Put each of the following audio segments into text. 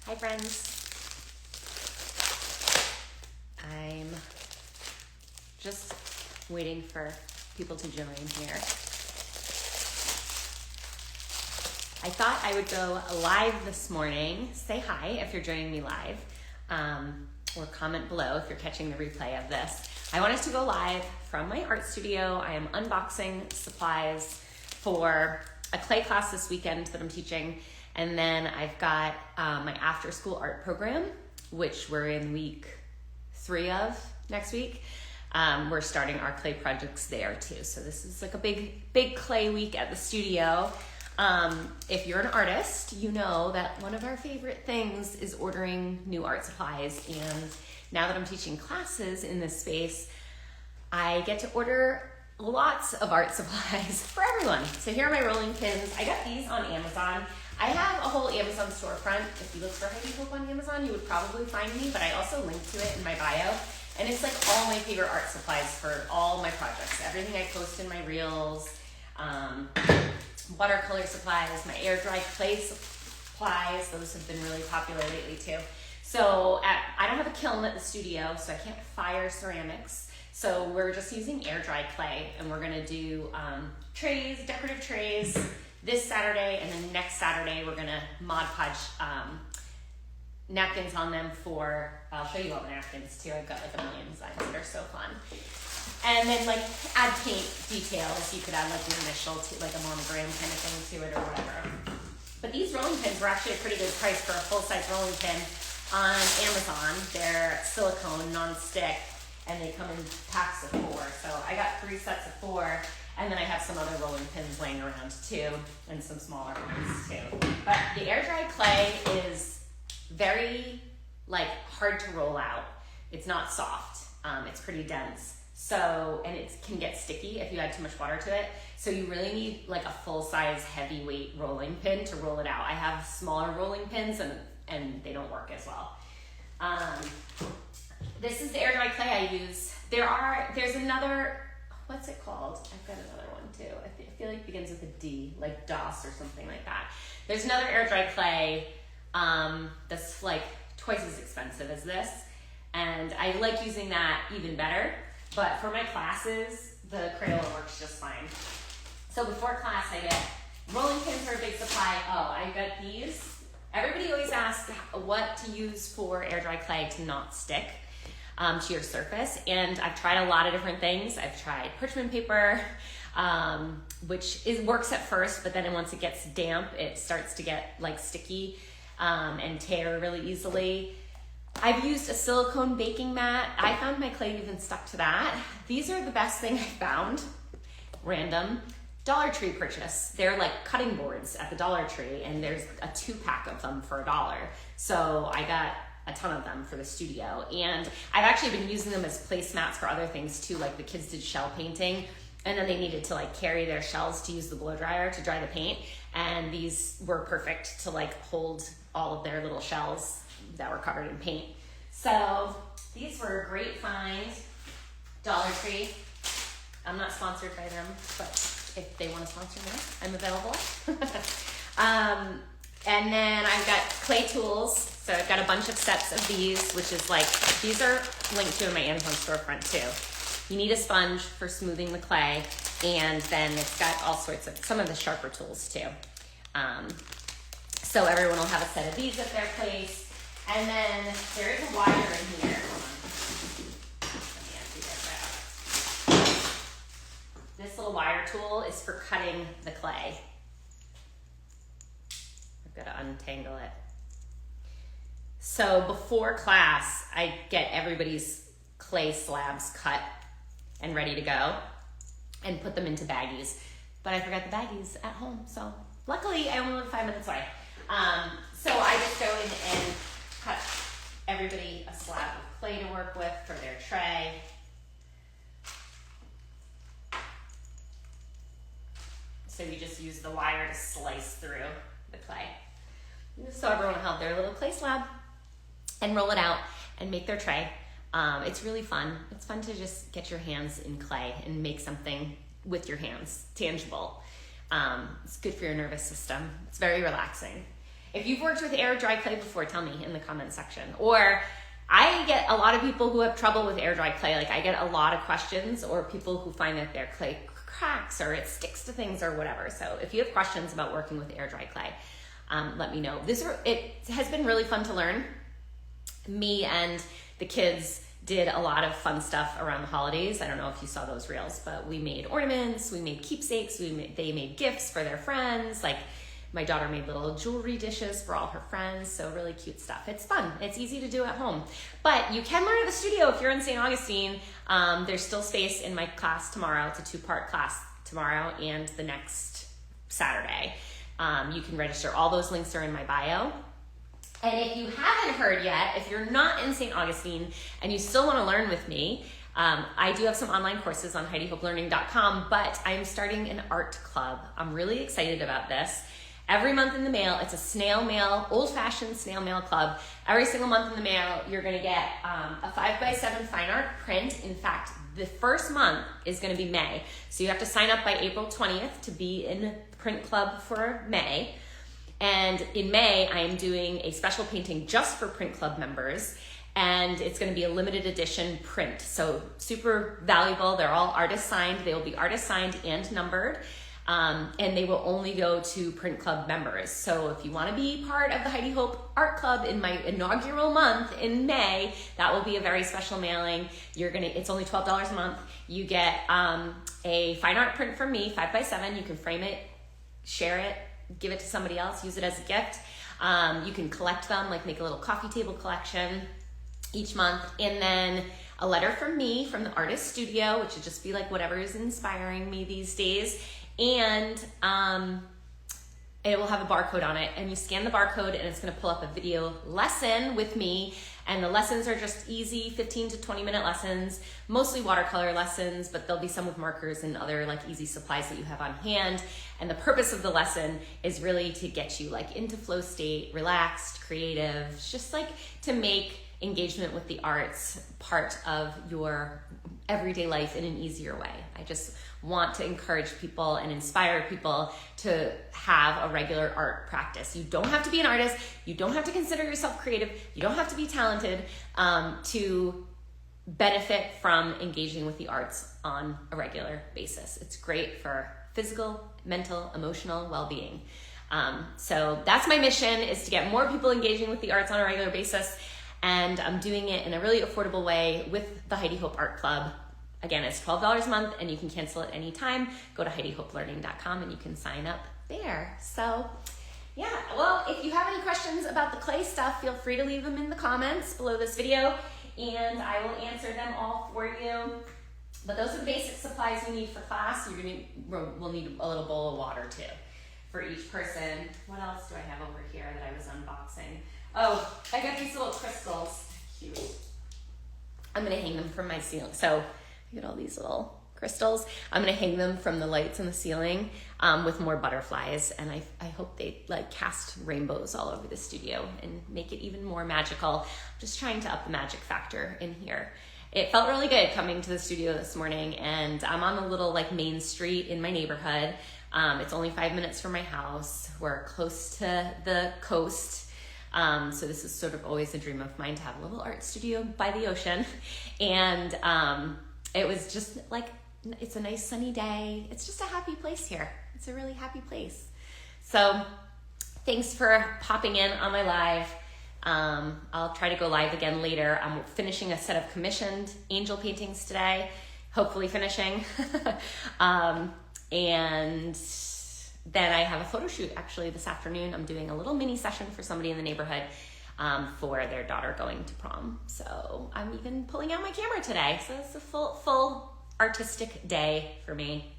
Hi friends. I'm just waiting for people to join here. I thought I would go live this morning. Say hi if you're joining me live, or comment below if you're catching the replay of this. I want us to go live from my art studio. I am unboxing supplies for a clay class this weekend that I'm teaching. And then I've got my after school art program, which we're in week 3 of next week. We're starting our clay projects there too. So this is like a big clay week at the studio. If you're an artist, you know that one of our favorite things is ordering new art supplies. And now that I'm teaching classes in this space, I get to order lots of art supplies for everyone. So here are my rolling pins. I got these on Amazon. I have a whole Amazon storefront. If you look for Heidi Hope on Amazon, you would probably find me, but I also link to it in my bio. And it's like all my favorite art supplies for all my projects. Everything I post in my reels, watercolor supplies, my air dry clay supplies. Those have been really popular lately too. So I don't have a kiln at the studio, so I can't fire ceramics. So we're just using air dry clay, and we're gonna do trays, decorative trays, this Saturday, and then next Saturday we're gonna Mod Podge napkins on them for, I'll show you all the napkins too. I've got like a million designs that are so fun. And then like add paint details. You could add like your initial to like a monogram kind of thing to it or whatever. But these rolling pins were actually a pretty good price for a full-size rolling pin on Amazon. They're silicone, non-stick, and they come in packs of 4. So I got 3 sets of 4. And then I have some other rolling pins laying around too, and some smaller ones too. But the air dry clay is very like hard to roll out. It's not soft. It's pretty dense. So, and it can get sticky if you add too much water to it. So you really need like a full size heavyweight rolling pin to roll it out. I have smaller rolling pins and they don't work as well. This is the air dry clay I use. There's another, what's it called? I've got another one too. I feel like it begins with a D, like DOS or something like that. There's another air dry clay that's like twice as expensive as this. And I like using that even better. But for my classes, the Crayola works just fine. So before class, I get rolling pins for a big supply. Oh, I got these. Everybody always asks what to use for air dry clay to not stick to your surface, and I've tried a lot of different things. I've tried parchment paper, which works at first, but then once it gets damp, it starts to get like sticky and tear really easily. I've used a silicone baking mat. I found my clay even stuck to that. These are the best thing I found. Random Dollar Tree purchase. They're like cutting boards at the Dollar Tree, and there's a 2-pack of them for $1. So I got a ton of them for the studio, and I've actually been using them as placemats for other things too. Like the kids did shell painting, and then they needed to like carry their shells to use the blow dryer to dry the paint, and these were perfect to like hold all of their little shells that were covered in paint. So these were a great find. Dollar Tree. I'm not sponsored by them, but if they want to sponsor me, I'm available. And then I've got clay tools. So I've got a bunch of sets of these, which is like, these are linked to in my Amazon storefront too. You need a sponge for smoothing the clay, and then it's got all sorts of, some of the sharper tools too. So everyone will have a set of these at their place. And then there is a wire in here. Let me empty this out. This little wire tool is for cutting the clay. I've got to untangle it. So before class, I get everybody's clay slabs cut and ready to go and put them into baggies. But I forgot the baggies at home, so luckily I only live 5 minutes away. So I just go in and cut everybody a slab of clay to work with for their tray. So you just use the wire to slice through the clay. So everyone will have their little clay slab and roll it out and make their tray. It's really fun. It's fun to just get your hands in clay and make something with your hands, tangible. It's good for your nervous system. It's very relaxing. If you've worked with air dry clay before, tell me in the comment section. Or I get a lot of people who have trouble with air dry clay. Like I get a lot of questions, or people who find that their clay cracks or it sticks to things or whatever. So if you have questions about working with air dry clay, let me know. It has been really fun to learn. Me and the kids did a lot of fun stuff around the holidays. I don't know if you saw those reels, but we made ornaments, we made keepsakes, they made gifts for their friends. Like my daughter made little jewelry dishes for all her friends. So really cute stuff. It's fun. It's easy to do at home. But you can learn at the studio if you're in St. Augustine. There's still space in my class tomorrow. It's a 2-part class tomorrow and the next Saturday. You can register. All those links are in my bio. And if you haven't heard yet, if you're not in St. Augustine and you still want to learn with me, I do have some online courses on HeidiHopeLearning.com, but I'm starting an art club. I'm really excited about this. Every month in the mail, it's a snail mail, old-fashioned snail mail club. Every single month in the mail, you're going to get a 5x7 fine art print. In fact, the first month is going to be May. So you have to sign up by April 20th to be in the print club for May. And in May, I am doing a special painting just for Print Club members, and it's going to be a limited edition print. So super valuable. They're all artist signed. They will be artist signed and numbered, and they will only go to Print Club members. So if you want to be part of the Heidi Hope Art Club in my inaugural month in May, that will be a very special mailing. It's only $12 a month. You get a fine art print from me, 5x7. You can frame it, share it, give it to somebody else, use it as a gift. You can collect them, like make a little coffee table collection each month. And then a letter from me from the artist studio, which would just be like whatever is inspiring me these days. And it will have a barcode on it, and you scan the barcode and it's going to pull up a video lesson with me. And the lessons are just easy 15 to 20 minute lessons, mostly watercolor lessons, but there'll be some with markers and other like easy supplies that you have on hand. And the purpose of the lesson is really to get you like into flow state, relaxed, creative, just like to make engagement with the arts part of your everyday life in an easier way. I just want to encourage people and inspire people to have a regular art practice. You don't have to be an artist. You don't have to consider yourself creative. You don't have to be talented to benefit from engaging with the arts on a regular basis. It's great for physical, mental, emotional well-being. So that's my mission, is to get more people engaging with the arts on a regular basis. And I'm doing it in a really affordable way with the Heidi Hope Art Club. Again, it's $12 a month, and you can cancel at any time. Go to HeidiHopeLearning.com and you can sign up there. So yeah, well, if you have any questions about the clay stuff, feel free to leave them in the comments below this video, and I will answer them all for you. But those are the basic supplies you need for class. We'll need a little bowl of water too for each person. What else do I have over here that I was unboxing? Oh, I got these little crystals. Cute. I'm gonna hang them from my ceiling. So I got all these little crystals. I'm gonna hang them from the lights in the ceiling with more butterflies, and I hope they like cast rainbows all over the studio and make it even more magical. I'm just trying to up the magic factor in here. It felt really good coming to the studio this morning, and I'm on a little like main street in my neighborhood. It's only 5 minutes from my house. We're close to the coast. So this is sort of always a dream of mine, to have a little art studio by the ocean. And it was just like, it's a nice sunny day. It's just a happy place here. It's a really happy place. So thanks for popping in on my live. I'll try to go live again later. I'm finishing a set of commissioned angel paintings today, hopefully finishing. And then I have a photo shoot actually this afternoon. I'm doing a little mini session for somebody in the neighborhood for their daughter going to prom. So I'm even pulling out my camera today. So it's a full artistic day for me.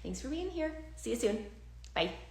Thanks for being here. See you soon. Bye.